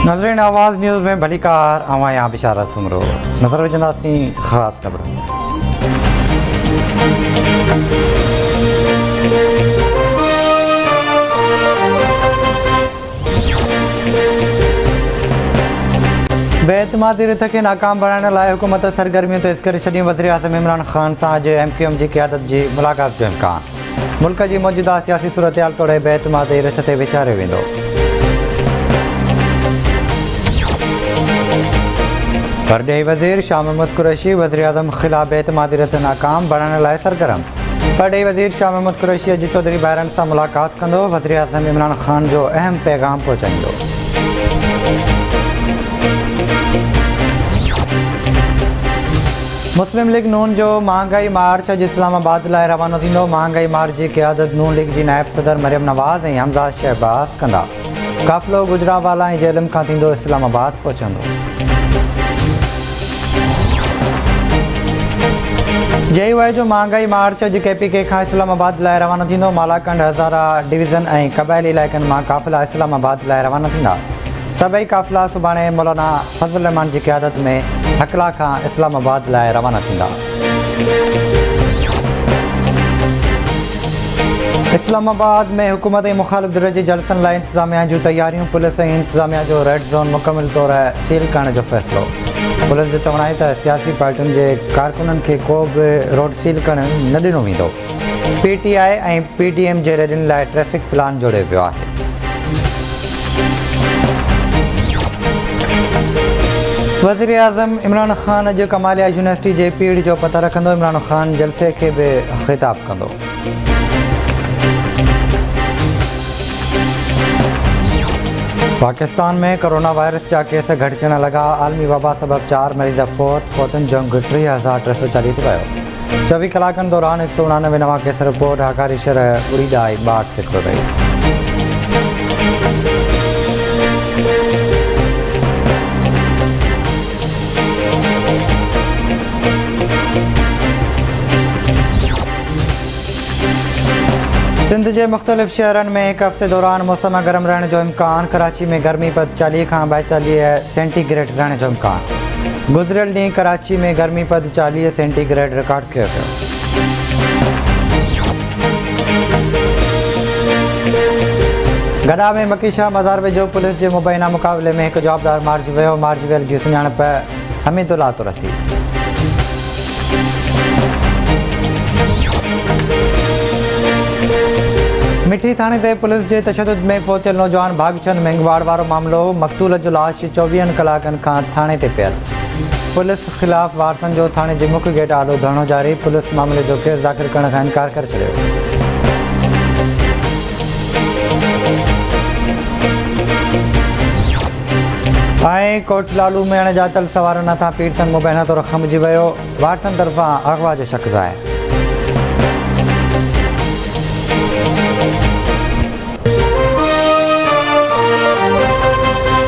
नजरीन आवाज़ न्यूज़ में भली कार आवां या बिशारत सुमरो नजर विझंदासीं ख़ासि ख़बरूं। बेएतमादी रिथ खे नाकाम बणाइण लाइ हुकूमत सरगर्मियूं तेज़ करे छॾियूं। वज़ीर आज़म इमरान ख़ान सां अॼु MQM जी क़यादत जी मुलाक़ात जो इम्कान। मुल्क जी मौजूदा सियासी सूरतहाल तोड़े बेएतमादी रिथ ते वीचारियो वेंदो। परॾेही वज़ीर शाह महमूद कुरैशी वज़ीर आज़म ख़िलाफ़ बेएतमादी रिथ नाकाम बणाइण लाइ सरगर्म। परॾेही वज़ीर शाह महमूद कुरैशी अॼु चौधरी ॿाहिरनि सां मुलाक़ात कंदो। वज़ीर आज़म इमरान ख़ान जो अहम पैगाम पहुचाईंदो। मुस्लिम लीग नून जो महांगाई मार्च अॼु इस्लामाबाद लाइ रवानो थींदो। महांगाई मार्च जी क़यादत नून लीग जी नायब सदर मरियम नवाज़ ऐं हमज़ा शहबाज़ कंदा। काफ़िलो गुजरावाला ऐं जेलम खां थींदो इस्लामाबाद पहुचंदो। JUI जो महांगाई मार्च अॼु KPK खां इस्लामाबाद लाइ रवानो थींदो। मालाकंड हज़ारा डिवीज़न ऐं क़बाइली इलाइक़नि मां काफ़िला इस्लामाबाद लाइ रवाना थींदा। सभई काफ़िला सुभाणे मौलाना फज़ल रहमान जी क़यादत में हकला खां इस्लामाबाद लाइ रवाना थींदा। इस्लामाबाद में हुकूमत ऐं मुख़ालिफ़ धिर जे जलसनि लाइ इंतिज़ामिया जूं तयारियूं। पुलिस ऐं इंतिज़ामिया जो रेड ज़ोन मुकमिल तौर सील करण जो फ़ैसिलो। पुलिस जो चवणु आहे त सियासी पार्टियुनि जे कारकुननि खे को बि रोड सील करणु न ॾिनो वेंदो। PTI ऐं PDM जे रैलियुनि लाइ ट्रैफ़िक प्लान जोड़ियो वियो आहे। वज़ीर आज़म इमरान ख़ान अॼु कमालिया यूनिवर्सिटी जे पीढ़ जो पतो रखंदो। इमरान ख़ान जलसे खे बि ख़िताब कंदो। पाकिस्तान में कोरोना वायरस जा केस घटिजण लॻा। आलमी वबा सबबि 4 मरीज़ फौतनि जो अंग 3340 थी वियो। 24 कलाकनि दौरान 189 नवां केस रिपोर्ट। हकारी शरह उड़ी ॾाई 62 सिखरो रही। सिंध जे मुख़्तलिफ़ शहरनि में हिकु हफ़्ते दौरान मौसम गरम रहण जो इम्कान। कराची में गर्मीपद 40 खां 42 सेंटीग्रेड रहण जो इम्कान। गुज़िरियल ॾींहुं कराची में गर्मीपद 40 सेंटीग्रेड रिकॉर्ड कयो वियो। गॾा में मकीशा मज़ार वेझो पुलिस जे मुबैना मुक़ाबले में हिकु जवाबदार मारिजी वियो। मारिजी वियल जी सुञाणप हमीदुल्ला तौर थी। मिठी थाणे ते पुलिस जे तशदुद में पहुचियल नौजवान भागचंद मेंगवाड़ वारो मामिलो। मक़तूल जो लाश 24 कलाकनि खां थाणे ते पियल। पुलिस ख़िलाफ़ वारसनि जो थाणे जे मुख्य गेट आॾो धरणो जारी। पुलिस मामले जो केस दाख़िल करण खां इनकार करे छॾियो। ऐं कोटलालू में अणॼातल सवारनि हथां पीरसन मुबैना तौर खमिजी वियो। वारसनि तरफ़ां अगवा जो शक ज़ाहिर।